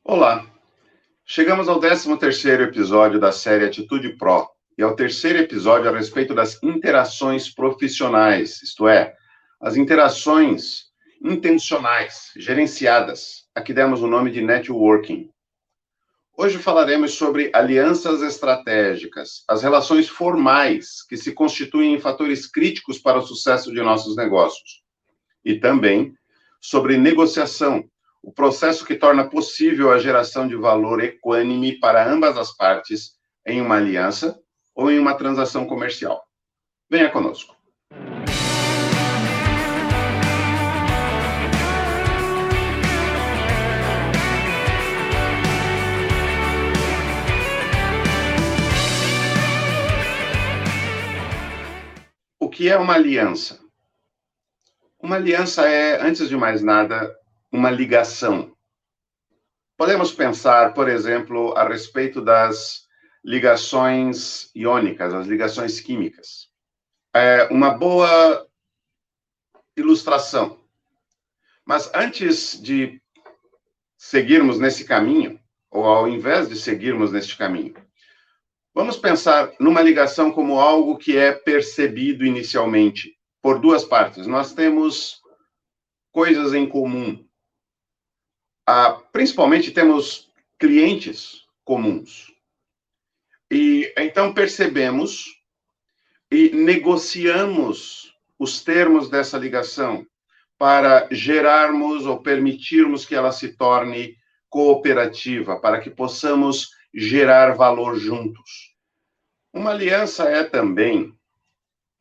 Olá, chegamos ao 13º episódio da série Atitude Pro e ao terceiro episódio a respeito das interações profissionais, isto é, as interações intencionais, gerenciadas, a que demos o nome de networking. Hoje falaremos sobre alianças estratégicas, as relações formais que se constituem em fatores críticos para o sucesso de nossos negócios. E também sobre negociação, o processo que torna possível a geração de valor equânime para ambas as partes em uma aliança ou em uma transação comercial. Venha conosco. O que é uma aliança? Uma aliança é, antes de mais nada, uma ligação. Podemos pensar, por exemplo, a respeito das ligações iônicas, as ligações químicas. É uma boa ilustração. Mas antes de seguirmos nesse caminho, ou ao invés de seguirmos neste caminho, vamos pensar numa ligação como algo que é percebido inicialmente por duas partes. Nós temos coisas em comum. Principalmente temos clientes comuns. E então percebemos e negociamos os termos dessa ligação para gerarmos ou permitirmos que ela se torne cooperativa, para que possamos gerar valor juntos. Uma aliança é também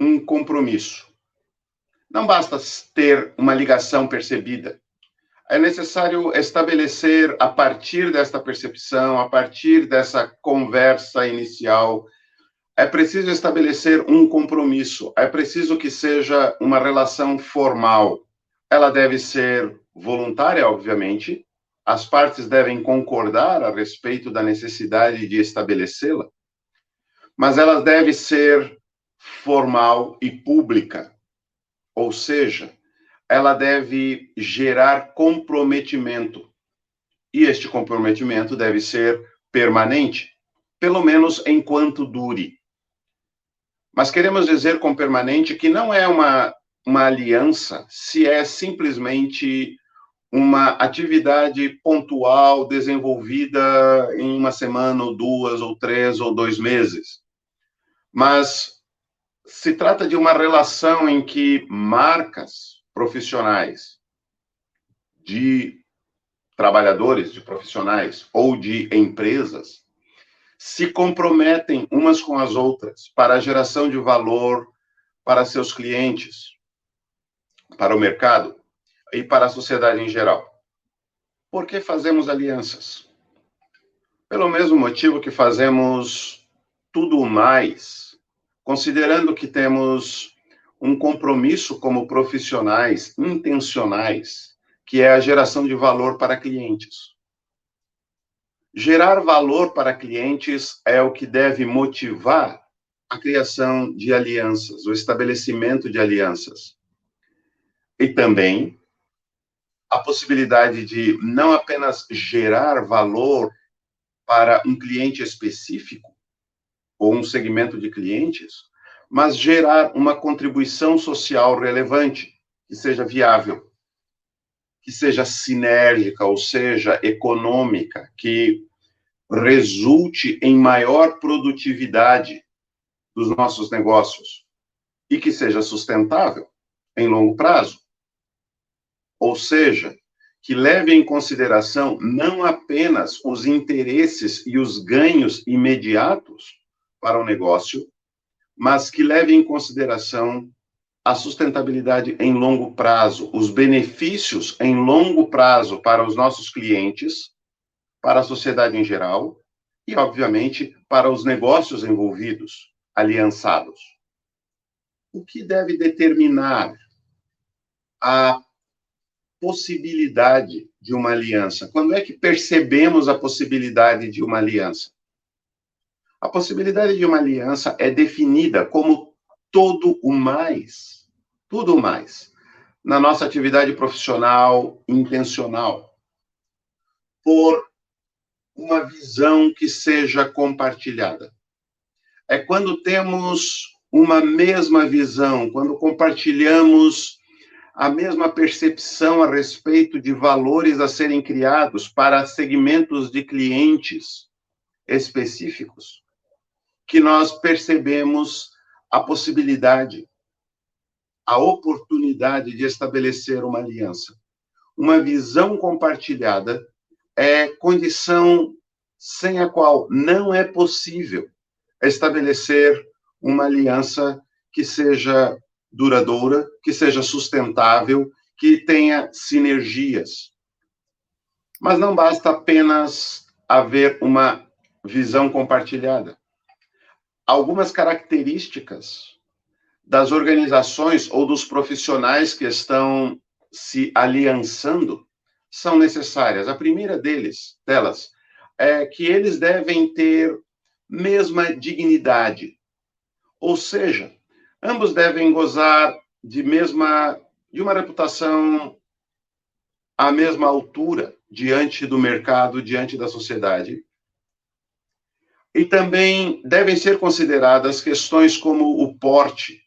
um compromisso. Não basta ter uma ligação percebida. É necessário estabelecer, a partir desta percepção, a partir dessa conversa inicial, é preciso estabelecer um compromisso, é preciso que seja uma relação formal. Ela deve ser voluntária, obviamente, as partes devem concordar a respeito da necessidade de estabelecê-la, mas ela deve ser formal e pública, ou seja, ela deve gerar comprometimento. E este comprometimento deve ser permanente, pelo menos enquanto dure. Mas queremos dizer com permanente que não é uma aliança se é simplesmente uma atividade pontual desenvolvida em uma semana, ou 2, ou 3, ou 2 meses. Mas se trata de uma relação em que marcas profissionais, de trabalhadores, de profissionais ou de empresas, se comprometem umas com as outras para a geração de valor para seus clientes, para o mercado e para a sociedade em geral. Por que fazemos alianças? Pelo mesmo motivo que fazemos tudo mais, considerando que temos um compromisso como profissionais intencionais, que é a geração de valor para clientes. Gerar valor para clientes é o que deve motivar a criação de alianças, o estabelecimento de alianças. E também a possibilidade de não apenas gerar valor para um cliente específico, ou um segmento de clientes, mas gerar uma contribuição social relevante, que seja viável, que seja sinérgica, ou seja, econômica, que resulte em maior produtividade dos nossos negócios e que seja sustentável em longo prazo. Ou seja, que leve em consideração não apenas os interesses e os ganhos imediatos para o negócio, mas que leve em consideração a sustentabilidade em longo prazo, os benefícios em longo prazo para os nossos clientes, para a sociedade em geral e, obviamente, para os negócios envolvidos, aliançados. O que deve determinar a possibilidade de uma aliança? Quando é que percebemos a possibilidade de uma aliança? A possibilidade de uma aliança é definida como tudo o mais, na nossa atividade profissional intencional, por uma visão que seja compartilhada. É quando temos uma mesma visão, quando compartilhamos a mesma percepção a respeito de valores a serem criados para segmentos de clientes específicos, que nós percebemos a possibilidade, a oportunidade de estabelecer uma aliança. Uma visão compartilhada é condição sem a qual não é possível estabelecer uma aliança que seja duradoura, que seja sustentável, que tenha sinergias. Mas não basta apenas haver uma visão compartilhada. Algumas características das organizações ou dos profissionais que estão se aliançando são necessárias. A primeira delas é que eles devem ter mesma dignidade, ou seja, ambos devem gozar de uma reputação à mesma altura diante do mercado, diante da sociedade. E também devem ser consideradas questões como o porte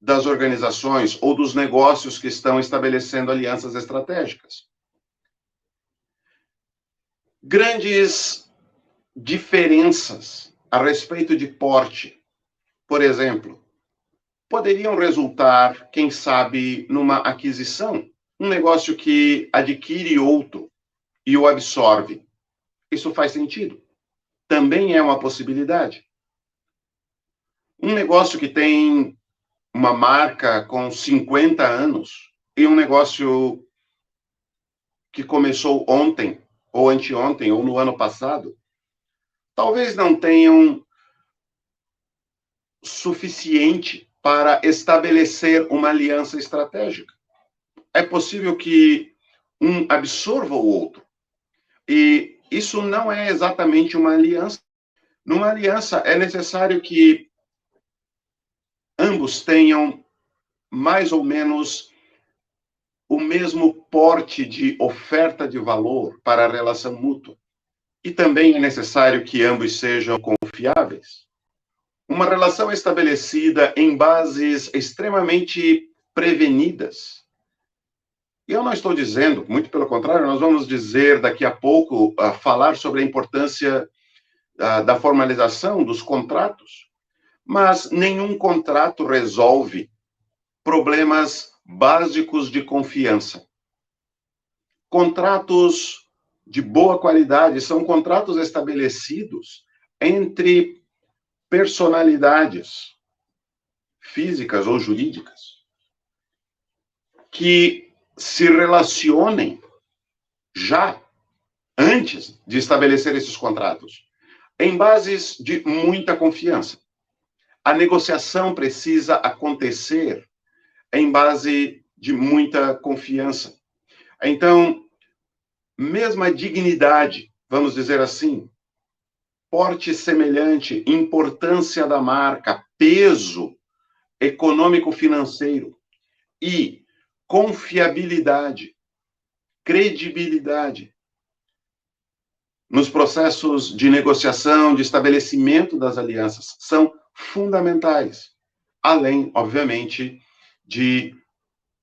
das organizações ou dos negócios que estão estabelecendo alianças estratégicas. Grandes diferenças a respeito de porte, por exemplo, poderiam resultar, quem sabe, numa aquisição, um negócio que adquire outro e o absorve. Isso faz sentido. Também é uma possibilidade. Um negócio que tem uma marca com 50 anos e um negócio que começou ontem, ou anteontem, ou no ano passado, talvez não tenham suficiente para estabelecer uma aliança estratégica. É possível que um absorva o outro. E isso não é exatamente uma aliança. Numa aliança, é necessário que ambos tenham mais ou menos o mesmo porte de oferta de valor para a relação mútua. E também é necessário que ambos sejam confiáveis. Uma relação estabelecida em bases extremamente prevenidas. E eu não estou dizendo, muito pelo contrário, nós vamos dizer daqui a pouco, falar sobre a importância da formalização dos contratos, mas nenhum contrato resolve problemas básicos de confiança. Contratos de boa qualidade são contratos estabelecidos entre personalidades físicas ou jurídicas que se relacionem já antes de estabelecer esses contratos, em bases de muita confiança. A negociação precisa acontecer em base de muita confiança. Então, mesma dignidade, vamos dizer assim, porte semelhante, importância da marca, peso econômico-financeiro e confiabilidade, credibilidade nos processos de negociação, de estabelecimento das alianças, são fundamentais, além, obviamente, de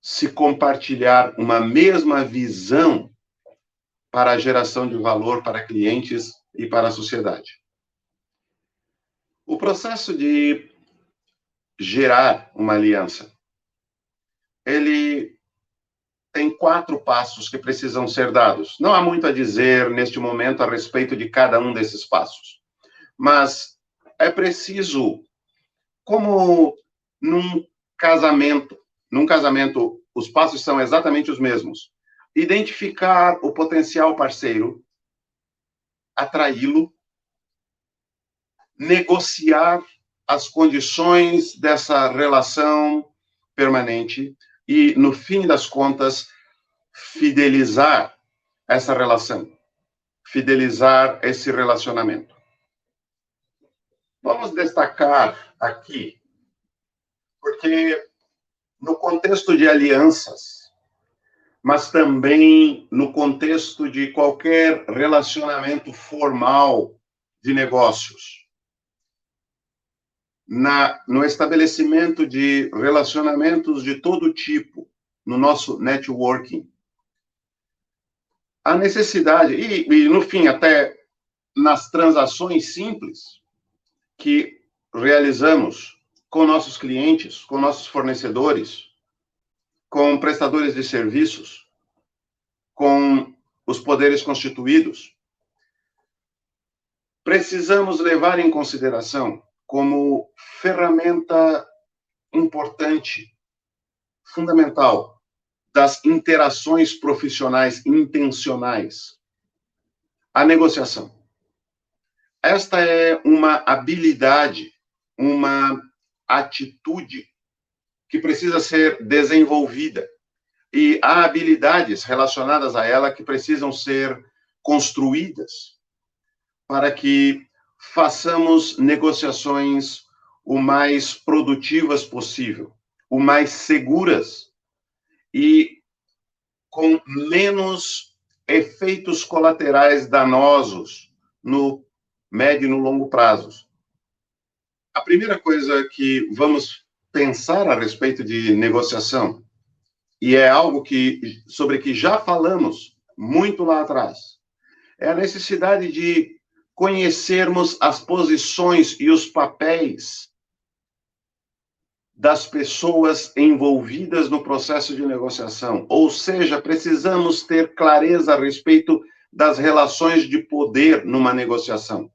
se compartilhar uma mesma visão para a geração de valor para clientes e para a sociedade. O processo de gerar uma aliança, ele tem 4 passos que precisam ser dados. Não há muito a dizer neste momento a respeito de cada um desses passos, mas é preciso, como num casamento os passos são exatamente os mesmos. Identificar o potencial parceiro, atraí-lo, negociar as condições dessa relação permanente e, no fim das contas, fidelizar essa relação, fidelizar esse relacionamento. Vamos destacar aqui, porque no contexto de alianças, mas também no contexto de qualquer relacionamento formal de negócios. No estabelecimento de relacionamentos de todo tipo, no nosso networking. A necessidade, e no fim, até nas transações simples que realizamos com nossos clientes, com nossos fornecedores, com prestadores de serviços, com os poderes constituídos, precisamos levar em consideração como ferramenta importante, fundamental, das interações profissionais intencionais, a negociação. Esta é uma habilidade, uma atitude que precisa ser desenvolvida. E há habilidades relacionadas a ela que precisam ser construídas para que façamos negociações o mais produtivas possível, o mais seguras e com menos efeitos colaterais danosos no médio e no longo prazo. A primeira coisa que vamos pensar a respeito de negociação, e é algo sobre que já falamos muito lá atrás, é a necessidade de conhecermos as posições e os papéis das pessoas envolvidas no processo de negociação. Ou seja, precisamos ter clareza a respeito das relações de poder numa negociação.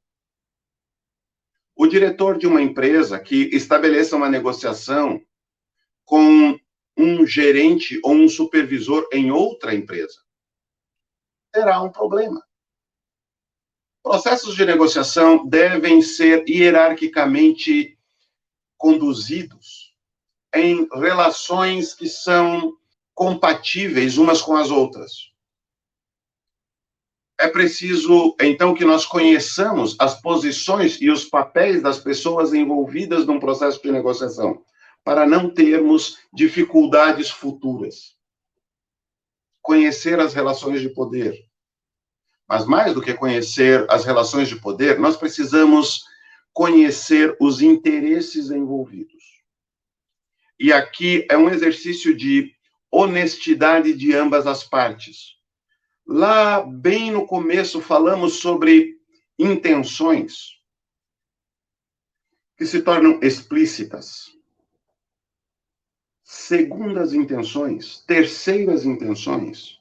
O diretor de uma empresa que estabeleça uma negociação com um gerente ou um supervisor em outra empresa terá um problema. Processos de negociação devem ser hierarquicamente conduzidos em relações que são compatíveis umas com as outras. É preciso, então, que nós conheçamos as posições e os papéis das pessoas envolvidas num processo de negociação, para não termos dificuldades futuras. Conhecer as relações de poder. Mas mais do que conhecer as relações de poder, nós precisamos conhecer os interesses envolvidos. E aqui é um exercício de honestidade de ambas as partes. Lá, bem no começo, falamos sobre intenções que se tornam explícitas. Segundas intenções, terceiras intenções,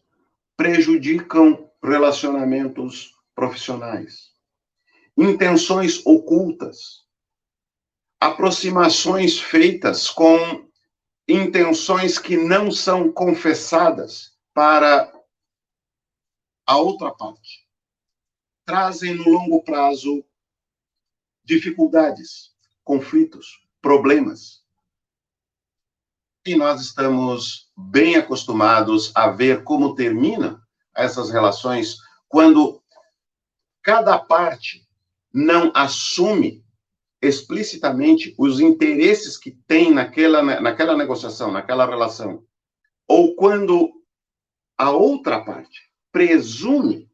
prejudicam relacionamentos profissionais. Intenções ocultas, aproximações feitas com intenções que não são confessadas para a outra parte, trazem no longo prazo dificuldades, conflitos, problemas. E nós estamos bem acostumados a ver como terminam essas relações quando cada parte não assume explicitamente os interesses que tem naquela negociação, naquela relação. Ou quando a outra parte presume,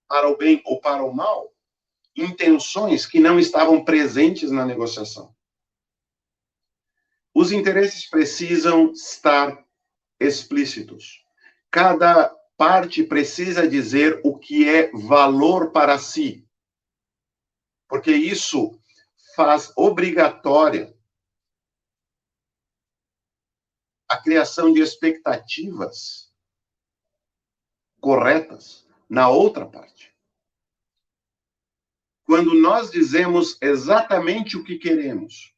para o bem ou para o mal, intenções que não estavam presentes na negociação. Os interesses precisam estar explícitos. Cada parte precisa dizer o que é valor para si, porque isso faz obrigatória a criação de expectativas corretas na outra parte. Quando nós dizemos exatamente o que queremos,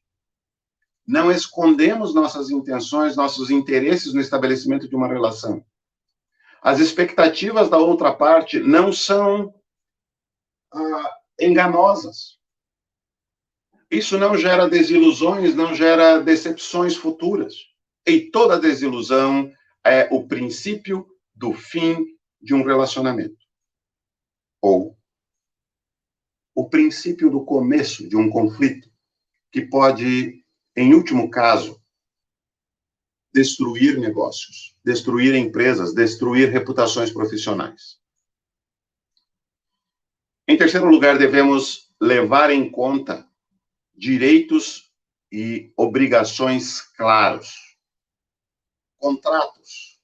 não escondemos nossas intenções, nossos interesses no estabelecimento de uma relação. As expectativas da outra parte não são enganosas. Isso não gera desilusões, não gera decepções futuras. E toda desilusão é o princípio do fim de um relacionamento. Ou o princípio do começo de um conflito, que pode, em último caso, destruir negócios, destruir empresas, destruir reputações profissionais. Em terceiro lugar, devemos levar em conta direitos e obrigações claros. Contratos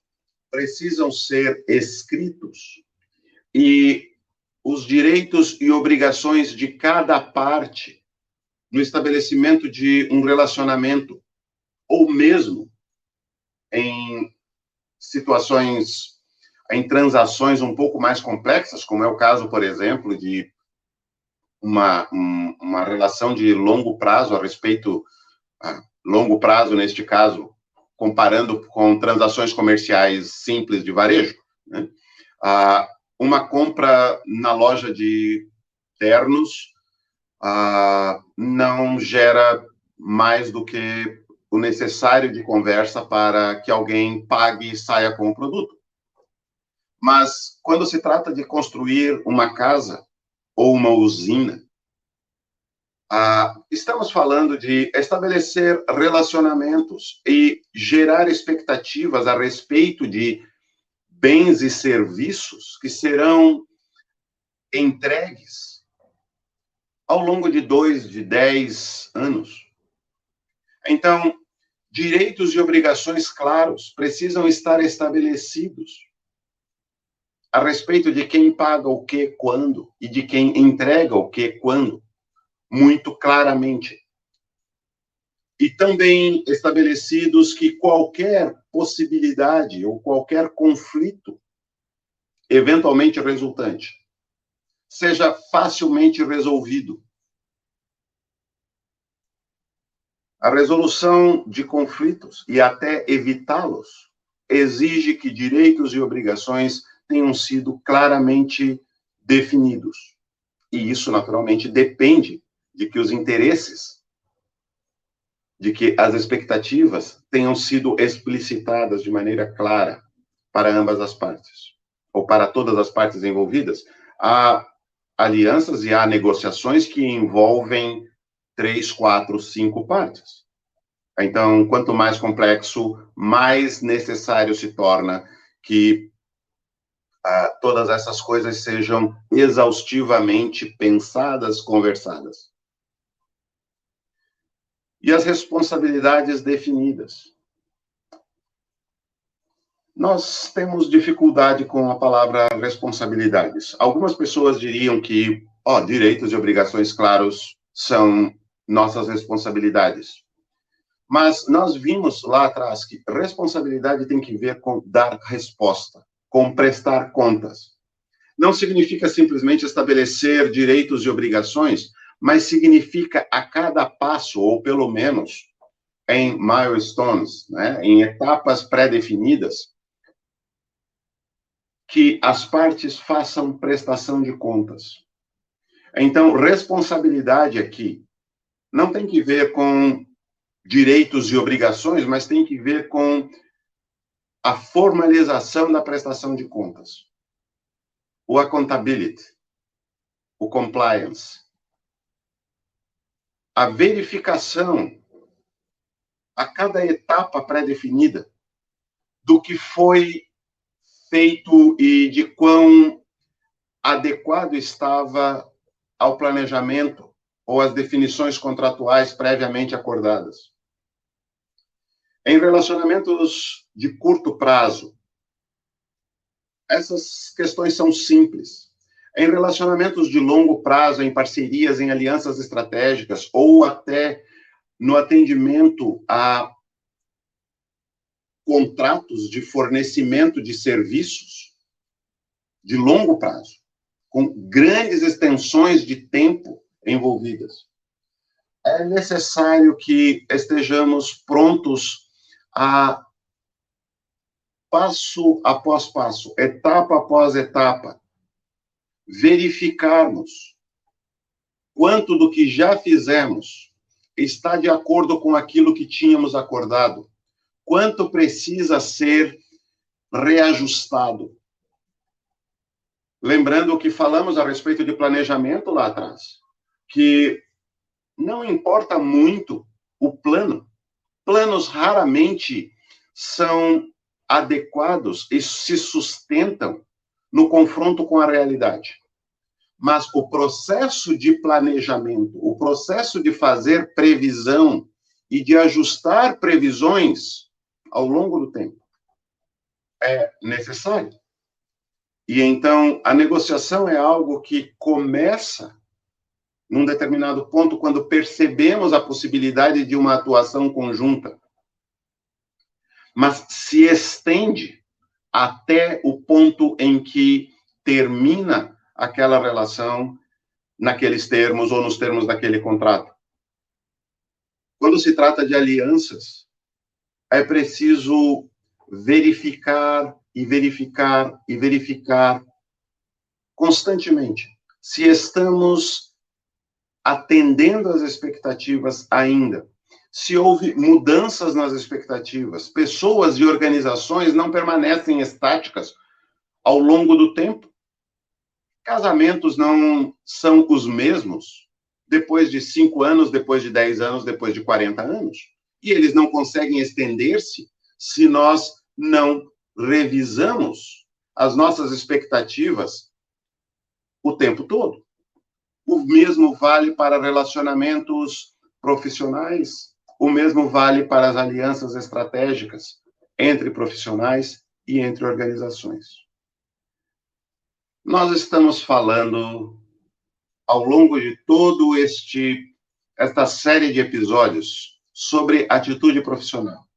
precisam ser escritos e os direitos e obrigações de cada parte no estabelecimento de um relacionamento, ou mesmo em situações, em transações um pouco mais complexas, como é o caso, por exemplo, de uma relação de longo prazo a respeito, longo prazo neste caso, comparando com transações comerciais simples de varejo, né? Uma compra na loja de ternos não gera mais do que o necessário de conversa para que alguém pague e saia com o produto. Mas quando se trata de construir uma casa ou uma usina, estamos falando de estabelecer relacionamentos e gerar expectativas a respeito de bens e serviços que serão entregues ao longo de 2, de 10 anos. Então, direitos e obrigações claros precisam estar estabelecidos a respeito de quem paga o que, quando, e de quem entrega o que, quando, muito claramente. E também estabelecidos que qualquer possibilidade ou qualquer conflito eventualmente resultante seja facilmente resolvido. A resolução de conflitos e até evitá-los exige que direitos e obrigações tenham sido claramente definidos. E isso, naturalmente, depende de que os interesses, de que as expectativas tenham sido explicitadas de maneira clara para ambas as partes, ou para todas as partes envolvidas. Há alianças e há negociações que envolvem 3, 4, 5 partes. Então, quanto mais complexo, mais necessário se torna que todas essas coisas sejam exaustivamente pensadas, conversadas. E as responsabilidades definidas. Nós temos dificuldade com a palavra responsabilidades. Algumas pessoas diriam que, direitos e obrigações claros são nossas responsabilidades. Mas nós vimos lá atrás que responsabilidade tem que ver com dar resposta, com prestar contas. Não significa simplesmente estabelecer direitos e obrigações, mas significa a cada passo, ou pelo menos em milestones, né, em etapas pré-definidas, que as partes façam prestação de contas. Então, responsabilidade aqui não tem que ver com direitos e obrigações, mas tem que ver com a formalização da prestação de contas. O accountability, o compliance, a verificação a cada etapa pré-definida do que foi feito e de quão adequado estava ao planejamento ou às definições contratuais previamente acordadas. Em relacionamentos de curto prazo, essas questões são simples. Em relacionamentos de longo prazo, em parcerias, em alianças estratégicas, ou até no atendimento a contratos de fornecimento de serviços de longo prazo, com grandes extensões de tempo envolvidas. É necessário que estejamos prontos a, passo após passo, etapa após etapa, verificarmos quanto do que já fizemos está de acordo com aquilo que tínhamos acordado, quanto precisa ser reajustado. Lembrando o que falamos a respeito de planejamento lá atrás, que não importa muito o plano. Planos raramente são adequados e se sustentam no confronto com a realidade. Mas o processo de planejamento, o processo de fazer previsão e de ajustar previsões ao longo do tempo é necessário. E então a negociação é algo que começa num determinado ponto quando percebemos a possibilidade de uma atuação conjunta, mas se estende até o ponto em que termina aquela relação naqueles termos ou nos termos daquele contrato. Quando se trata de alianças, é preciso verificar e verificar e verificar constantemente se estamos atendendo às expectativas ainda. Se houve mudanças nas expectativas, pessoas e organizações não permanecem estáticas ao longo do tempo. Casamentos não são os mesmos depois de 5 anos, depois de 10 anos, depois de 40 anos. E eles não conseguem estender-se se nós não revisamos as nossas expectativas o tempo todo. O mesmo vale para relacionamentos profissionais, o mesmo vale para as alianças estratégicas entre profissionais e entre organizações. Nós estamos falando, ao longo de todo esta série de episódios, sobre atitude profissional.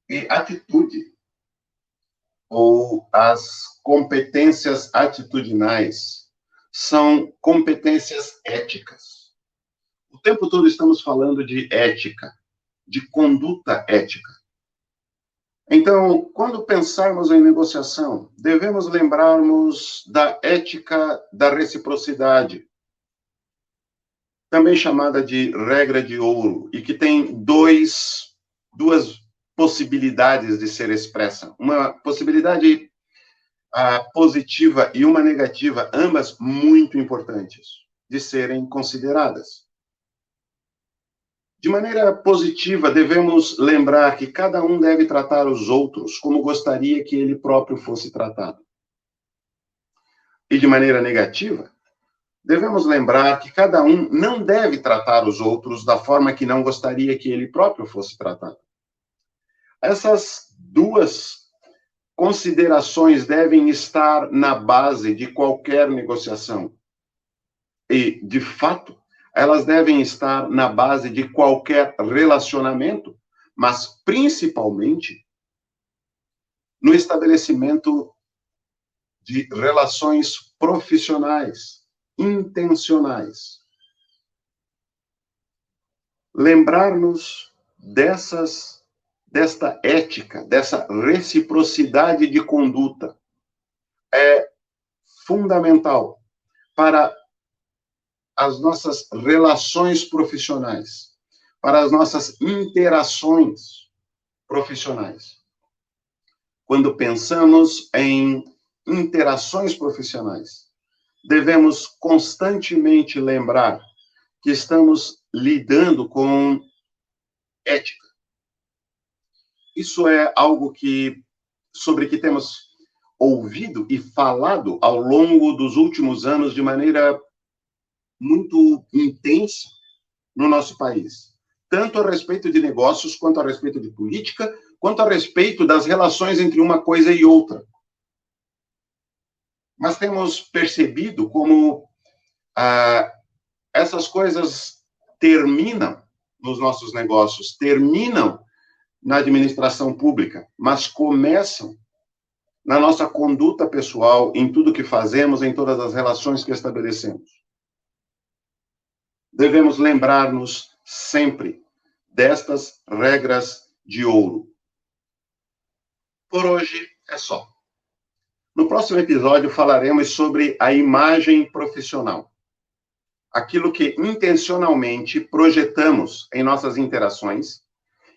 E atitude, ou as competências atitudinais, são competências éticas. O tempo todo estamos falando de ética, de conduta ética. Então, quando pensarmos em negociação, devemos lembrarmos da ética da reciprocidade, também chamada de regra de ouro, e que tem duas possibilidades de ser expressa. Uma possibilidade positiva e uma negativa, ambas muito importantes de serem consideradas. De maneira positiva, devemos lembrar que cada um deve tratar os outros como gostaria que ele próprio fosse tratado. E de maneira negativa, devemos lembrar que cada um não deve tratar os outros da forma que não gostaria que ele próprio fosse tratado. Essas duas considerações devem estar na base de qualquer negociação. E, de fato, elas devem estar na base de qualquer relacionamento, mas principalmente no estabelecimento de relações profissionais, intencionais. Lembrar-nos desta ética, dessa reciprocidade de conduta é fundamental para as nossas relações profissionais, para as nossas interações profissionais. Quando pensamos em interações profissionais, devemos constantemente lembrar que estamos lidando com ética. Isso é algo sobre que temos ouvido e falado ao longo dos últimos anos de maneira muito intensa no nosso país, tanto a respeito de negócios, quanto a respeito de política, quanto a respeito das relações entre uma coisa e outra. Mas temos percebido como essas coisas terminam nos nossos negócios, terminam na administração pública, mas começam na nossa conduta pessoal, em tudo que fazemos, em todas as relações que estabelecemos. Devemos lembrar-nos sempre destas regras de ouro. Por hoje é só. No próximo episódio falaremos sobre a imagem profissional. Aquilo que intencionalmente projetamos em nossas interações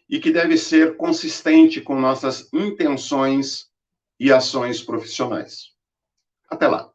e que deve ser consistente com nossas intenções e ações profissionais. Até lá!